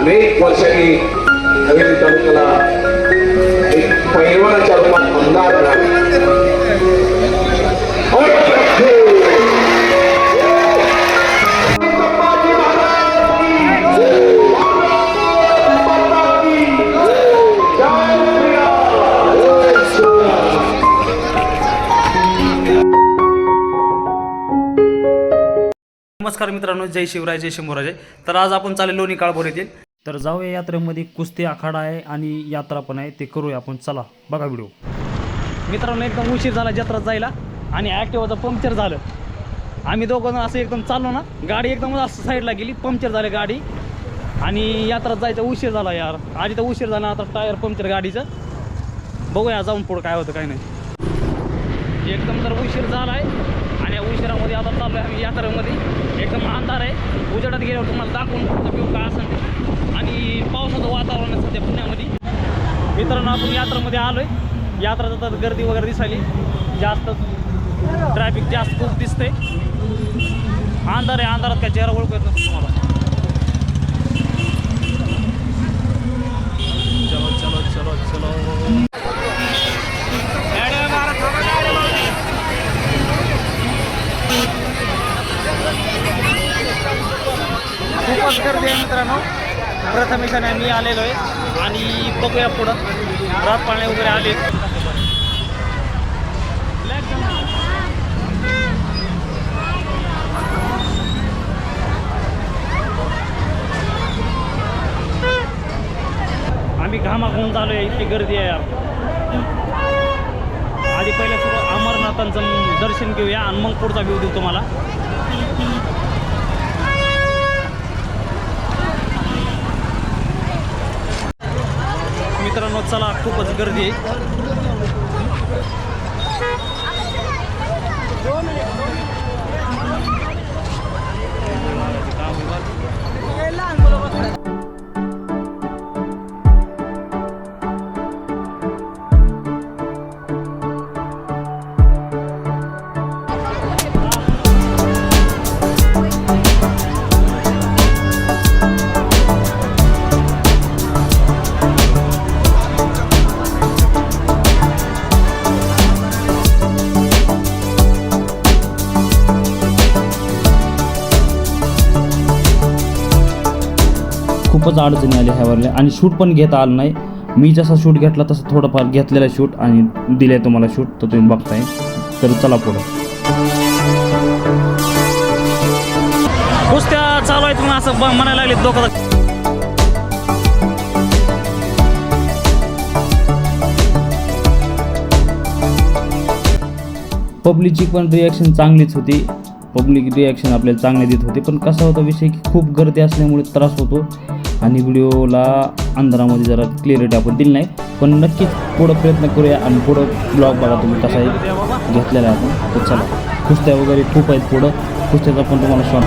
अनेक वर्षांनी नवीन तालुक्याला एक पैलवानाच्या रूपात आमदार नमस्कार मित्रांनो, जय शिवराय, जय शंभूराजे. तर आज आपण चालले लोणी काळभोर येथील. तर जाऊया यात्रेमध्ये. कुस्ती आखाडा आहे आणि यात्रा पण आहे, ते करूया आपण. चला बघा व्हिडिओ. मित्रांनो, एकदम उशीर झाला जत्रात जायला आणि ॲक्टिवाचं पंक्चर झालं. आम्ही दोघं असं एकदम चाललो ना, गाडी एकदम असं साईडला गेली, पंक्चर झाली गाडी आणि यात्रात जायचा उशीर झाला यार. आधी तर उशीर झाला, आता टायर पंक्चर गाडीचं. बघूया जाऊन पुढं काय होतं काय नाही. एकदम जर उशीर झाला आहे आणि या उशिरामध्ये आता चाललो आहे आम्ही यात्रेमध्ये. एकदम अंधार आहे, उजेडात गेल्यावर तुम्हाला दाखवून पुढचं व्ह्यू काय असेल. आणि पावसाचं वातावरण आहे सध्या पुण्यामध्ये. मित्रांनो, आपण यात्रेमध्ये आलो आहे. यात्रा जातात गर्दी वगैरे दिसायली जास्त, ट्रॅफिक जास्त खूप दिसते. अंधार आहे, अंधारात काय चेहरा ओळखू येत नसतो तुम्हाला. चलो चलो चलो चलो. खूपच गर्दी आहे मित्रांनो. प्रथमेशाने मी आलेलो आहे आणि बघूया पुढं रात पाणी वगैरे आले. आम्ही घामाघूम चालू आहे, इतकी गर्दी आहे यार. आधी पहिल्या सुरू अमरनाथांचं दर्शन घेऊया आणि मग पुढचा व्ह्यू देऊ तुम्हाला. मित्रांनो चला, खूपच गर्दी आहे. खूपच अडचणी आल्या ह्यावरल्या आणि शूट पण घेता आलं नाही. मी जसा शूट घेतला तसं थोडंफार घेतलेला शूट आणि दिले तुम्हाला शूट, तर तुम्ही बघताय. तर चला पुढं. कुस्त्या चालू आहेत म्हणून असं म्हणायला लागले दोघं. पब्लिकची पण रिॲक्शन चांगलीच होती. पब्लिक रिॲक्शन आपल्याला चांगले देत होते. पण कसा होता विषय की खूप गर्दी असल्यामुळे त्रास होतो आणि व्हिडिओला अंधारामध्ये जरा क्लिअरिटी आपण दिली नाही. पण नक्कीच पुढं प्रयत्न करूया आणि पुढं ब्लॉग बघा तुम्ही कसाही घेतलेला आहे आपण. तर चला, कुस्त्या वगैरे खूप आहेत पुढं. कुस्त्याचा पण तुम्हाला शॉट.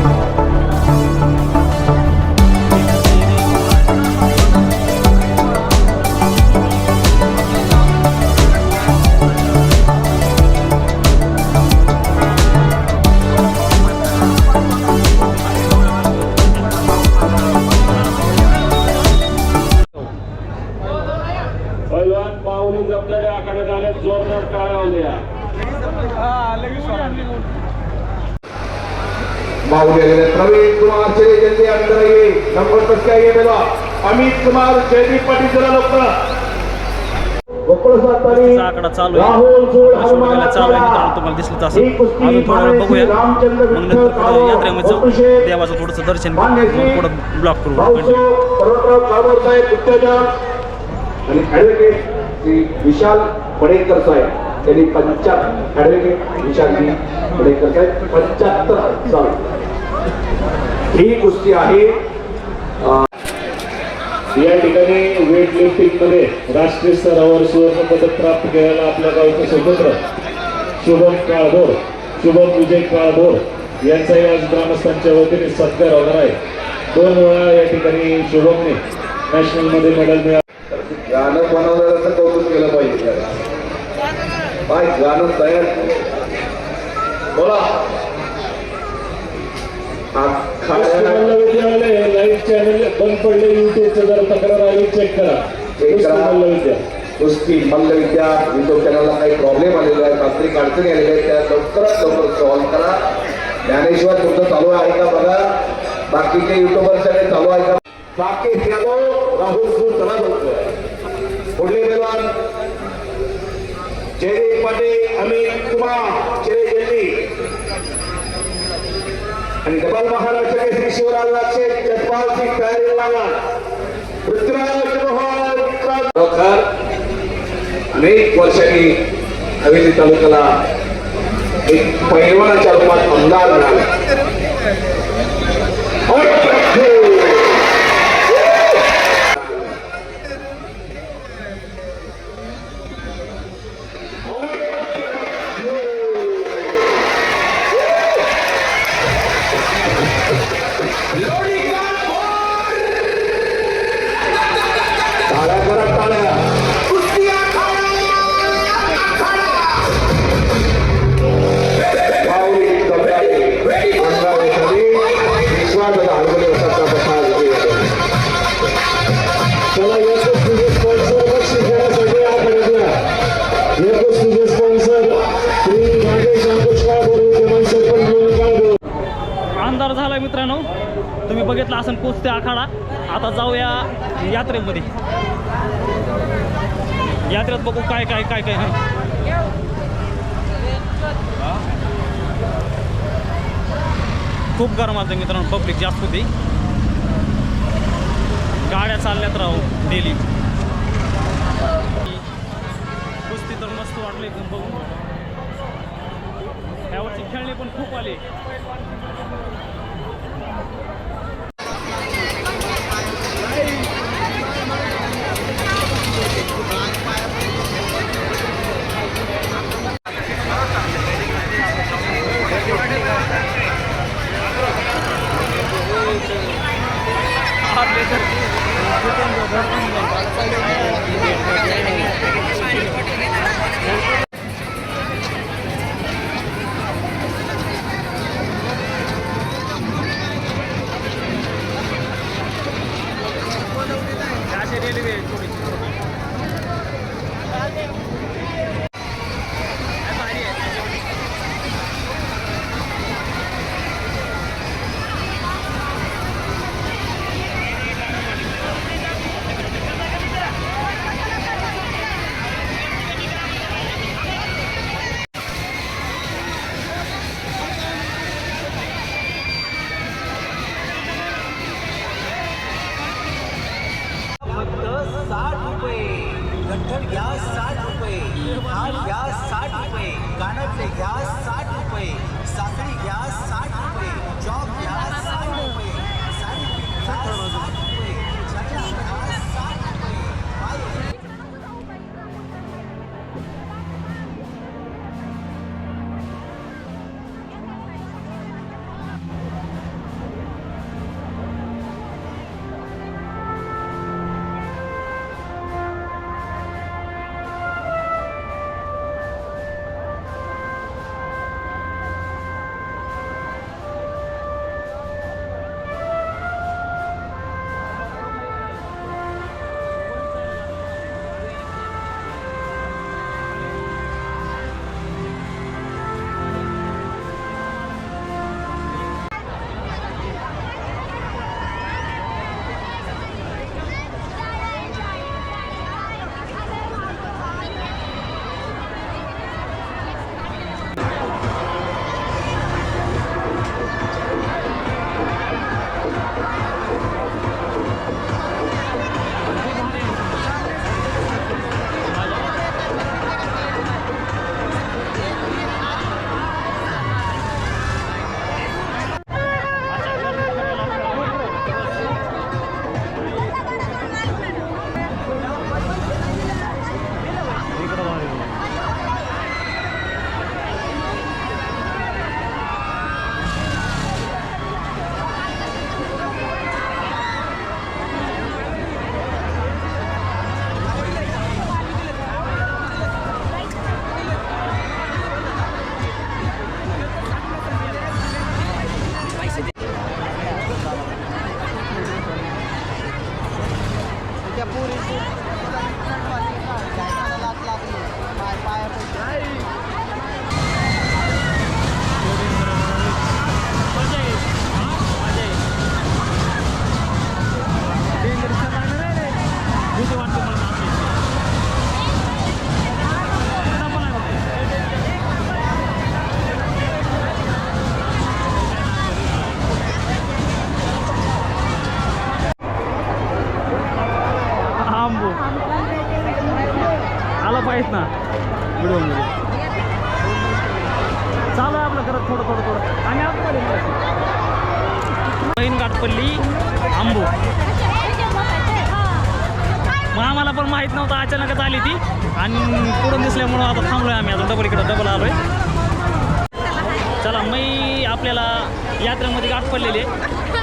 प्रवीण कुमार चले जल्दी अंदर आइए. नंबर पर क्या ये मेरा अमित कुमार जयदीप पाटिल जरा लोक आकडा चालू आहे. चालू आहे तुम्हाला दिसलं असं. अजून थोडा वेळ बघूया, मग नंतर यात्रेमध्ये जाऊ, देवाचं थोडंसं दर्शन घेऊ, पुढं ब्लॉक करू. आणि ॲडव्होकेट श्री विशाल पडेकर साहेब त्यांनी 75 ॲडव्होकेट विशालजी पडेकर साहेब 75 साल ही कुस्ती आहे. या ठिकाणी वेट लिफ्टिंग मध्ये राष्ट्रीय स्तरावर सुवर्ण पदक प्राप्त केलेला आपल्या गावचे सुपुत्र शुभम काळभोर, शुभम विजय काळभोर यांचाही आज ग्रामस्थांच्या वतीने सत्कार होणार आहे. 2 वेळा या ठिकाणी शुभमने नॅशनल मध्ये मेडल मिळालं. गाणं बनवण्याचं कौतुक केलं पाहिजे. काय गाणं तयार बोला. विद्यालय चॅनल बंद पडले युट्यूबचं जर तक्रार आली चेक करा. मल्लविद्या कुस्ती मल्लविद्या युट्यूब चॅनलला काही प्रॉब्लेम आलेले आहेत, तांत्रिक अडचणी आलेल्या आहेत, त्या लवकरात लवकर सॉल्व्ह करा. ज्ञानेश्वर तुमचं चालू आहे का बघा, बाकीचे युट्यूबरसाठी चालू आहे का. साकेत यादव राहुल सूर चला बघतोय. पुढले पैलवान जयदेव पाटील, अमित कुमार चिरेजल्ली आणि डबल महाराष्ट्र केसरी शिवराज लाक्षे जगपाल सिंग तयारी लागा. पृथ्वीराज मोहन खरोखर अनेक वर्षांनी हवेली तालुक्याला एक पैलवानाच्या रूपात आमदार मिळाला. अंधार झाला मित्रांनो, तुम्ही बघितला असेल कुस्ती आखाडा. आता जाऊया यात्रेमध्ये. यात्रेत बघू काय काय काय काय. खूप गरम आहे मित्रांनो, पब्लिक जास्त होती, गाड्या चालल्यात राहू डेली. कुस्ती तर मस्त वाटलं एकदम बघून. यावरची खेळणे पण खूप आले. थोडं करत थोडं आणि बहीण गाठपल्ली आंबू. मग आम्हाला पण माहीत नव्हतं, अचानकच आली ती आणि पुढून दिसल्यामुळं आता थांबलोय आम्ही. आता डबल आलोय. चला मी आपल्याला यात्रेमध्ये गाठ पडलेली आहे.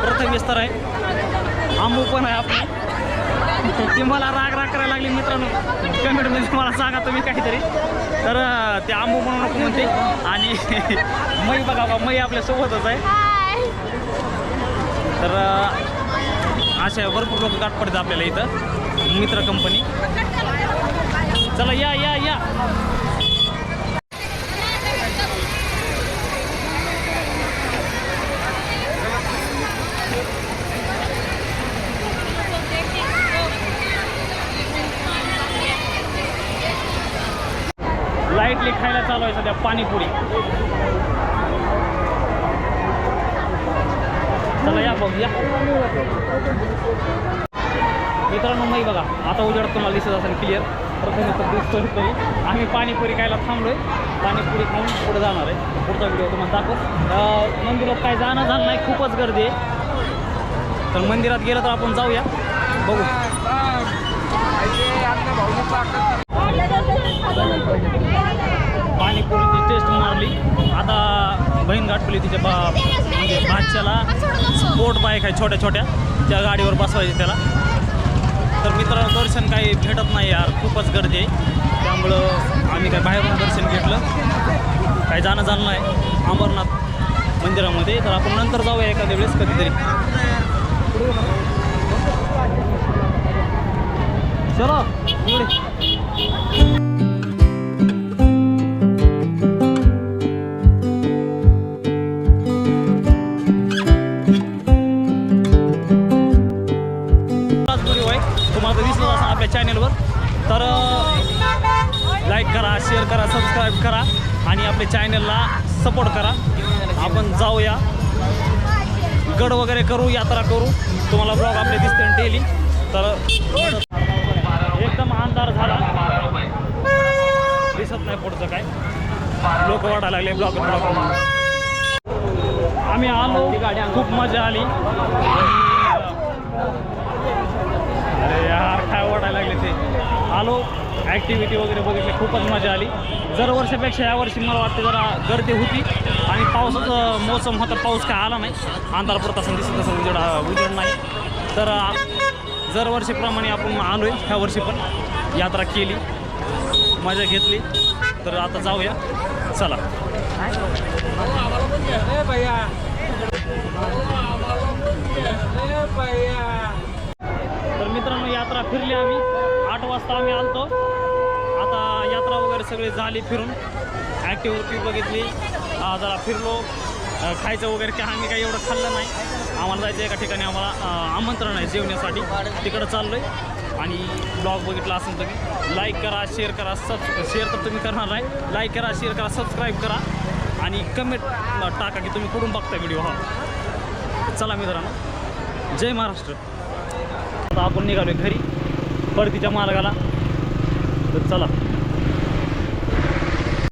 प्रथम विस्तार आहे, आंबू पण आहे आपली. ती मला राग करायला लागली मित्रांनो, कमेंटमध्ये मला सांगा तुम्ही काहीतरी. तर ते आंबू म्हणून नको म्हणते. आणि मै बघा बा, मै आपल्यासोबतच आहे. तर अशा भरपूर लोक गाठ पडतात आपल्याला इथं, मित्र कंपनी. चला या या या. लाईटली खायला चालू आहे सध्या पाणीपुरी. चला या बघ या मित्रांनो. नाही बघा आता उजेडात तुम्हाला दिसत असेल क्लिअर. प्रथम दिसतोय तरी आम्ही पाणीपुरी खायला थांबलोय. पाणीपुरी खाऊन पुढे जाणार आहे. पुढचा व्हिडिओ तुम्हाला दाखव. मंदिरात काय जाणं झालं नाही, खूपच गर्दी आहे. तर मंदिरात गेलं तर आपण जाऊया, बघू. पाणीपुरीची टेस्ट मारली. आता बहीण गाठपली तिच्या म्हणजे भाच्याला स्पोर्ट बाईक आहे छोट्या छोट्या, त्या गाडीवर बसवायची त्याला. तर मित्रांनो दर्शन काही भेटत नाही यार, खूपच गर्दी आहे. त्यामुळं आम्ही काय बाहेरून दर्शन घेतलं, काही जाणं झालं नाही अमरनाथ मंदिरामध्ये. तर आपण नंतर जाऊया एखाद्या वेळेस कधीतरी. चलो तुम्हाला दिसलं असं आपल्या चॅनलवर. तर लाईक करा, शेअर करा, सबस्क्राईब करा आणि आपल्या चॅनलला सपोर्ट करा. आपण जाऊया, गड वगैरे करू, यात्रा करू. तुम्हाला ब्लॉग आपले दिसते डेली. तर एकदम अंधार झाला, दिसत नाही पुढचं काय. लोक वाढायला लागले ब्लॉग. आम्ही आलो, खूप मजा आली. अरे यार काय वाटायला लागले ते. आलो, ॲक्टिव्हिटी वगैरे बघितली, खूपच मजा आली. दर वर्षापेक्षा यावर्षी मला वाटतं जरा गर्दी होती. आणि पावसाचं मोसम होता, पाऊस काय आला नाही. अंधार पडत असं दिसत असं उजेड नाही. तर दरवर्षीप्रमाणे आपण आलो आहे, ह्या वर्षी पण यात्रा केली, मजा घेतली. तर आता जाऊया, चला. तर मित्रांनो यात्रा फिरली आम्ही. 8 वाजता आम्ही आलतो. आता यात्रा वगैरे सगळी झाली फिरून, ॲक्टिव्हिटी बघितली, जरा फिरलो. खायचं वगैरे काय आम्ही काही एवढं खाल्लं नाही. आम्हाला जायचं एका ठिकाणी, आम्हाला आमंत्रण आहे जेवण्यासाठी, तिकडं चाललो आहे. आणि ब्लॉग बघितला असेल तुम्ही, लाईक करा, शेअर करा. शेअर तर तुम्ही करणार नाही, लाईक करा, शेअर करा, सबस्क्राईब करा आणि कमेंट टाका की तुम्ही कुठून बघता व्हिडिओ. हा चला मित्रांनो, जय महाराष्ट्र. आता आपण निघालो घरी परतीच्या मार्गाला. तर चला.